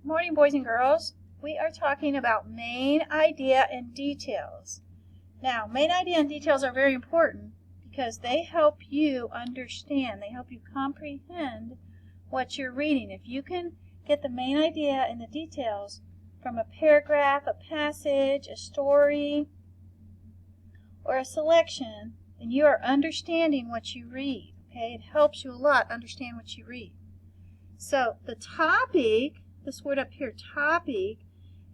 Morning, boys and girls. We are talking about main idea and details. Now, main idea and details are very important because they help you understand, they help you comprehend what you're reading. If you can get the main idea and the details from a paragraph, a passage, a story, or a selection, then you are understanding what you read. Okay? It helps you a lot understand what you read. So the topic, this word up here, topic,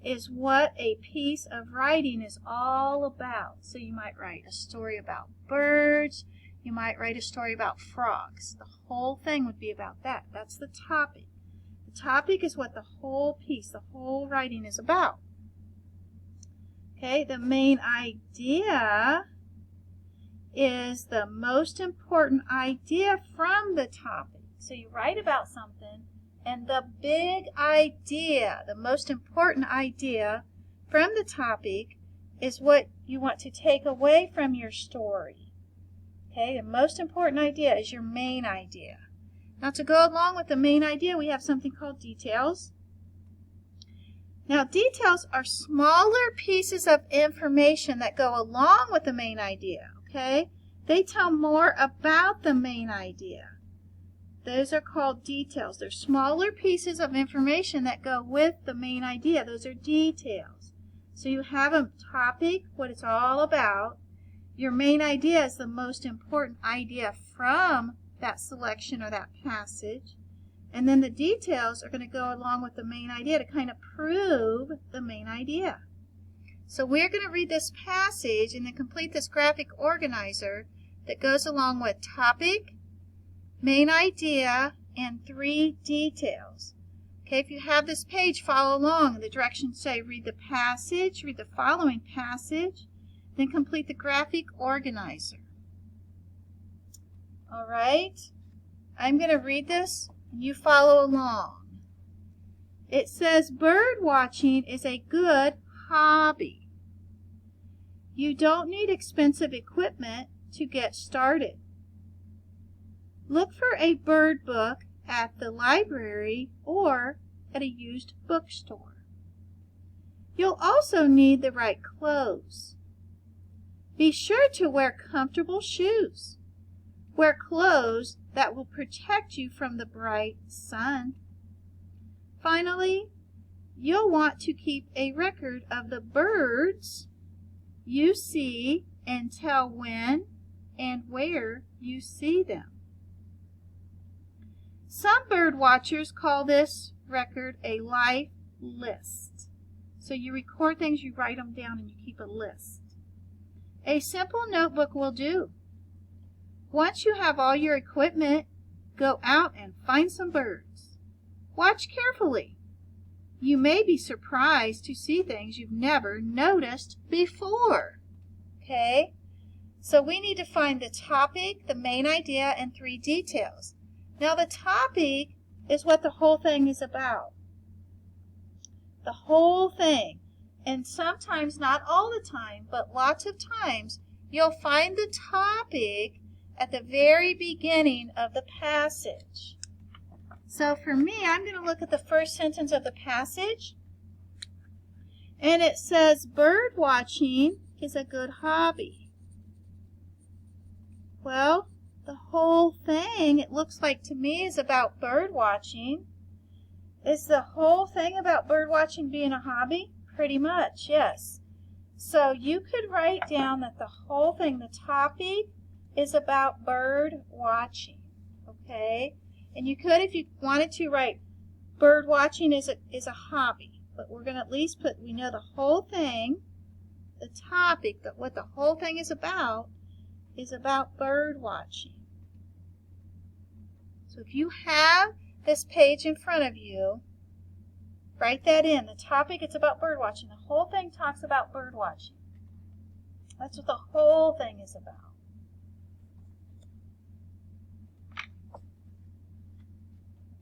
is what a piece of writing is all about. So you might write a story about birds. You might write a story about frogs. The whole thing would be about that. That's the topic. The topic is what the whole piece, the whole writing is about. Okay, the main idea is the most important idea from the topic. So you write about something, and the big idea, the most important idea from the topic is what you want to take away from your story. Okay, the most important idea is your main idea. Now to go along with the main idea, we have something called details. Now details are smaller pieces of information that go along with the main idea. Okay, they tell more about the main idea. Those are called details. They're smaller pieces of information that go with the main idea. Those are details. So you have a topic, what it's all about. Your main idea is the most important idea from that selection or that passage. And then the details are going to go along with the main idea to kind of prove the main idea. So we're going to read this passage and then complete this graphic organizer that goes along with topic, main idea, and 3 details. Okay, if you have this page, follow along. The directions say read the passage, read the following passage, then complete the graphic organizer. All right, I'm going to read this, and you follow along. It says, bird watching is a good hobby. You don't need expensive equipment to get started. Look for a bird book at the library or at a used bookstore. You'll also need the right clothes. Be sure to wear comfortable shoes. Wear clothes that will protect you from the bright sun. Finally, you'll want to keep a record of the birds you see and tell when and where you see them. Some bird watchers call this record a life list. So you record things, you write them down, and you keep a list. A simple notebook will do. Once you have all your equipment, go out and find some birds. Watch carefully. You may be surprised to see things you've never noticed before. Okay? So we need to find the topic, the main idea, and 3 details. Now the topic is what the whole thing is about. The whole thing. And sometimes, not all the time, but lots of times, you'll find the topic at the very beginning of the passage. So for me, I'm going to look at the first sentence of the passage. And it says, bird watching is a good hobby. Well, the whole thing, it looks like to me, is about bird watching. Is the whole thing about bird watching being a hobby? Pretty much, yes. So you could write down that the whole thing, the topic, is about bird watching. Okay? And you could, if you wanted to, write bird watching is a hobby. But we're going to at least put, we know the whole thing, the topic, that what the whole thing is about bird watching. So if you have this page in front of you, write that in. The topic, it's about bird watching. The whole thing talks about bird watching. That's what the whole thing is about.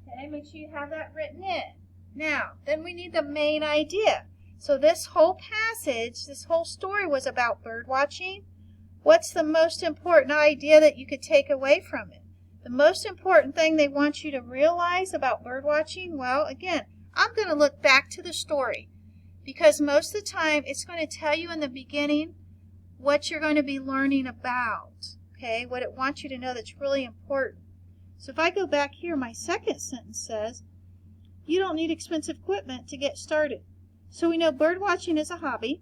Okay, make sure you have that written in. Now, then we need the main idea. So this whole passage, this whole story was about bird watching. What's the most important idea that you could take away from it? The most important thing they want you to realize about bird watching, well, again, I'm going to look back to the story because most of the time it's going to tell you in the beginning what you're going to be learning about, okay, what it wants you to know that's really important. So if I go back here, my second sentence says, you don't need expensive equipment to get started. So we know bird watching is a hobby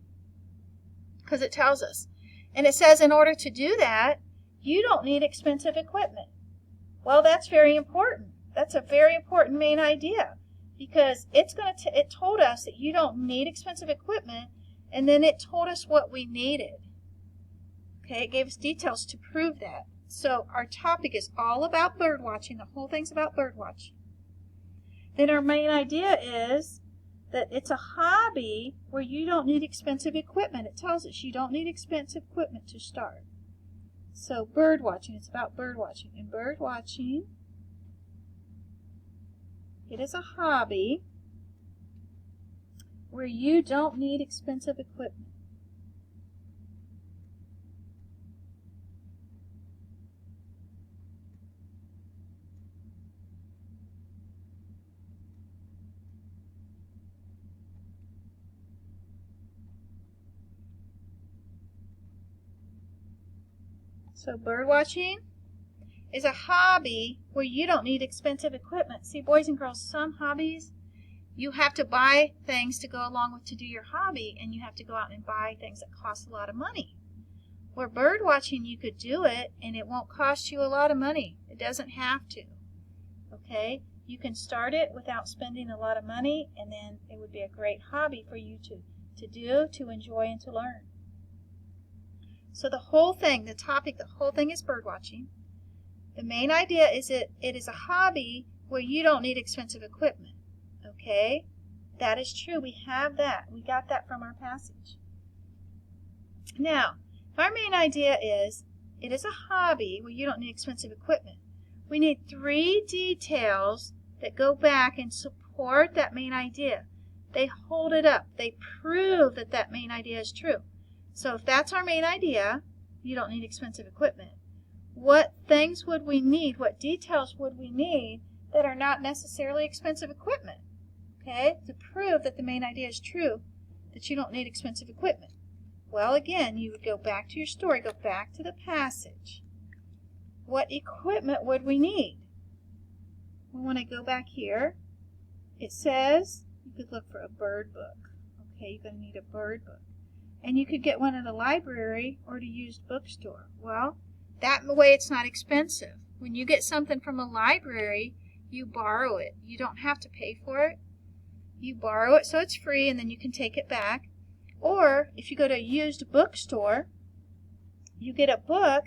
because it tells us. And it says in order to do that, you don't need expensive equipment. Well, that's very important. That's a very important main idea because it told us that you don't need expensive equipment, and then it told us what we needed. Okay, it gave us details to prove that. So our topic is all about bird watching. The whole thing's about bird watching. Then our main idea is that it's a hobby where you don't need expensive equipment. It tells us you don't need expensive equipment to start. So bird watching, it's about bird watching. And bird watching, it is a hobby where you don't need expensive equipment. So bird watching is a hobby where you don't need expensive equipment. See, boys and girls, some hobbies you have to buy things to go along with to do your hobby, and you have to go out and buy things that cost a lot of money. Where bird watching, you could do it and it won't cost you a lot of money. It doesn't have to. Okay? You can start it without spending a lot of money, and then it would be a great hobby for you to do, to enjoy, and to learn. So the whole thing, the topic, the whole thing is bird watching. The main idea is it is a hobby where you don't need expensive equipment. Okay? That is true. We have that. We got that from our passage. Now, if our main idea is it is a hobby where you don't need expensive equipment, we need 3 details that go back and support that main idea. They hold it up. They prove that that main idea is true. So if that's our main idea, you don't need expensive equipment. What things would we need? What details would we need that are not necessarily expensive equipment? Okay, to prove that the main idea is true, that you don't need expensive equipment. Well, again, you would go back to your story, go back to the passage. What equipment would we need? We want to go back here. It says you could look for a bird book. Okay, you're going to need a bird book. And you could get one at a library or at a used bookstore. Well, that way it's not expensive. When you get something from a library, you borrow it. You don't have to pay for it. You borrow it so it's free, and then you can take it back. Or if you go to a used bookstore, you get a book,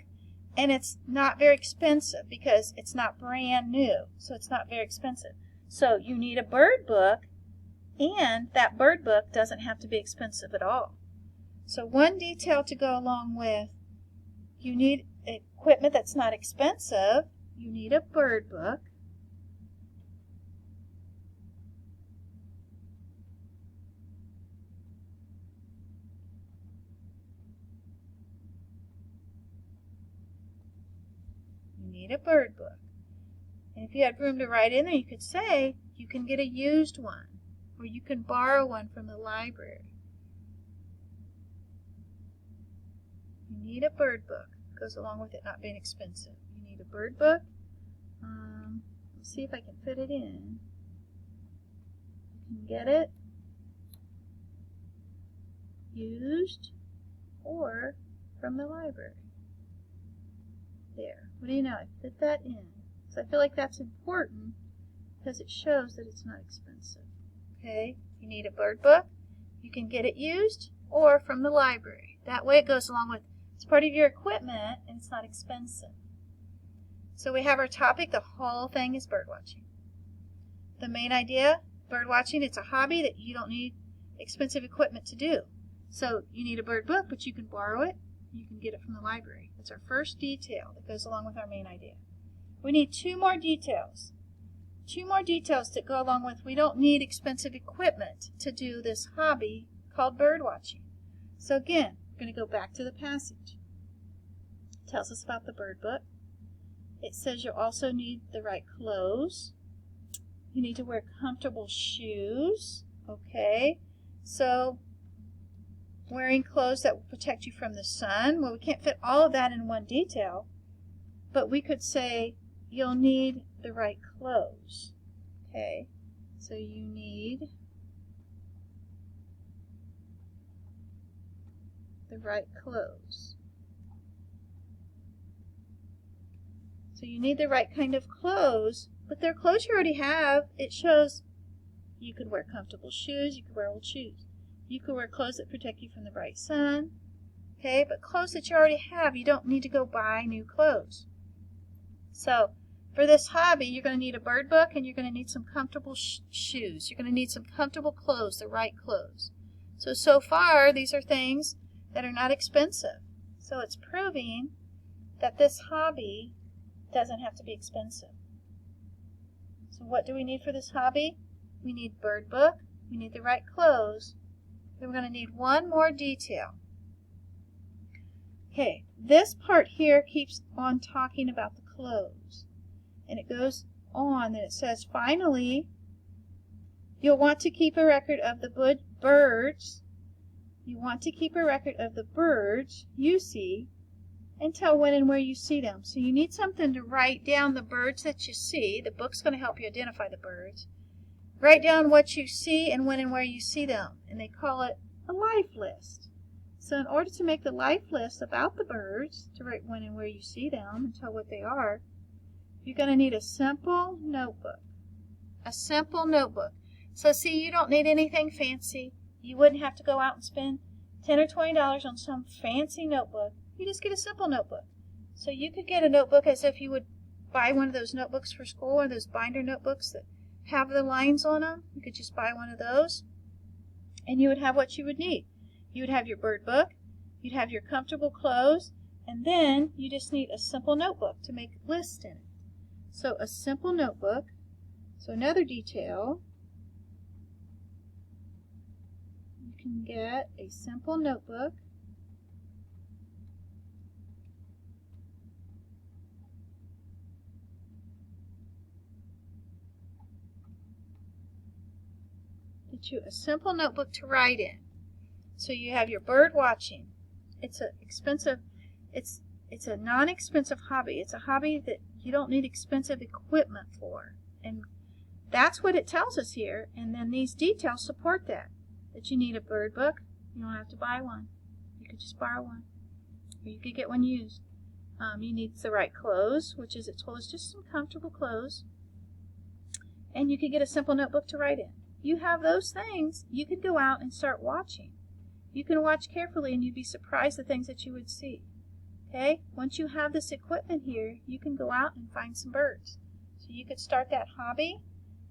and it's not very expensive because it's not brand new, so it's not very expensive. So you need a bird book, and that bird book doesn't have to be expensive at all. So one detail to go along with, you need equipment that's not expensive. You need a bird book. You need a bird book. And if you had room to write in there, you could say you can get a used one, or you can borrow one from the library. You need a bird book. It goes along with it not being expensive. You need a bird book. Let's see if I can fit it in. You can get it used or from the library. There. What do you know? I fit that in. So I feel like that's important because it shows that it's not expensive. Okay? You need a bird book. You can get it used or from the library. That way it goes along with, it's part of your equipment and it's not expensive. So we have our topic. The whole thing is bird watching. The main idea, bird watching, it's a hobby that you don't need expensive equipment to do. So you need a bird book, but you can borrow it. You can get it from the library. That's our first detail that goes along with our main idea. We need 2 more details. 2 more details that go along with, we don't need expensive equipment to do this hobby called bird watching. So again, we're going to go back to the passage. It tells us about the bird book. It says you'll also need the right clothes. You need to wear comfortable shoes. Okay, so wearing clothes that will protect you from the sun. Well, we can't fit all of that in one detail, but we could say you'll need the right clothes. Okay, so you need the right clothes. So you need the right kind of clothes, but they're clothes you already have. It shows you could wear comfortable shoes, you could wear old shoes. You could wear clothes that protect you from the bright sun. Okay, but clothes that you already have, you don't need to go buy new clothes. So for this hobby, you're going to need a bird book and you're going to need some comfortable shoes. You're going to need some comfortable clothes, the right clothes. So far, these are things that are not expensive. So it's proving that this hobby doesn't have to be expensive. So what do we need for this hobby? We need bird book, we need the right clothes, then we're going to need one more detail. Okay, this part here keeps on talking about the clothes. And it goes on and it says, finally, you'll want to keep a record of the birds. You want to keep a record of the birds you see and tell when and where you see them. So you need something to write down the birds that you see. The book's going to help you identify the birds. Write down what you see and when and where you see them. And they call it a life list. So in order to make the life list about the birds, to write when and where you see them and tell what they are, you're going to need a simple notebook. A simple notebook. So see, you don't need anything fancy. You wouldn't have to go out and spend $10 or $20 on some fancy notebook. You just get a simple notebook. So you could get a notebook as if you would buy one of those notebooks for school, or those binder notebooks that have the lines on them. You could just buy one of those, and you would have what you would need. You would have your bird book, you'd have your comfortable clothes, and then you just need a simple notebook to make lists in it. So a simple notebook. So another detail, you can get a simple notebook. Get you a simple notebook to write in. So you have your bird watching. It's a non-expensive hobby. It's a hobby that you don't need expensive equipment for. And that's what it tells us here. And then these details support that. That you need a bird book. You don't have to buy one. You could just borrow one. Or you could get one used. You need the right clothes, which is, it told us, just some comfortable clothes. And you could get a simple notebook to write in. You have those things, you could go out and start watching. You can watch carefully and you'd be surprised the things that you would see. Okay? Once you have this equipment here, you can go out and find some birds. So you could start that hobby,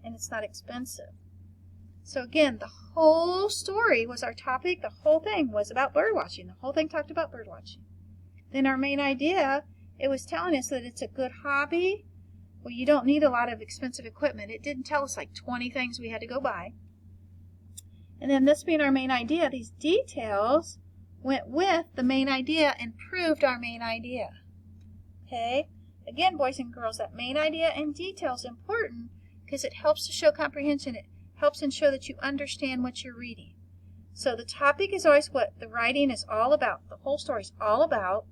and it's not expensive. So again, the whole story was our topic. The whole thing was about bird watching. The whole thing talked about bird watching. Then our main idea, it was telling us that it's a good hobby. Well, you don't need a lot of expensive equipment. It didn't tell us like 20 things we had to go buy. And then this being our main idea, these details went with the main idea and proved our main idea. Okay? Again, boys and girls, that main idea and detail is important because it helps to show comprehension. It helps ensure that you understand what you're reading. So the topic is always what the writing is all about. The whole story is all about.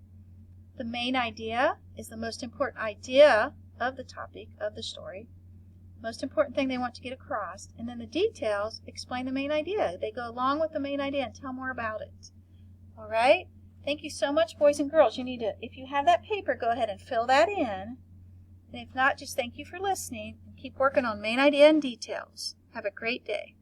The main idea is the most important idea of the topic of the story. Most important thing they want to get across. And then the details explain the main idea. They go along with the main idea and tell more about it. All right? Thank you so much, boys and girls. You need to, if you have that paper, go ahead and fill that in. And if not, just thank you for listening and keep working on main idea and details. Have a great day.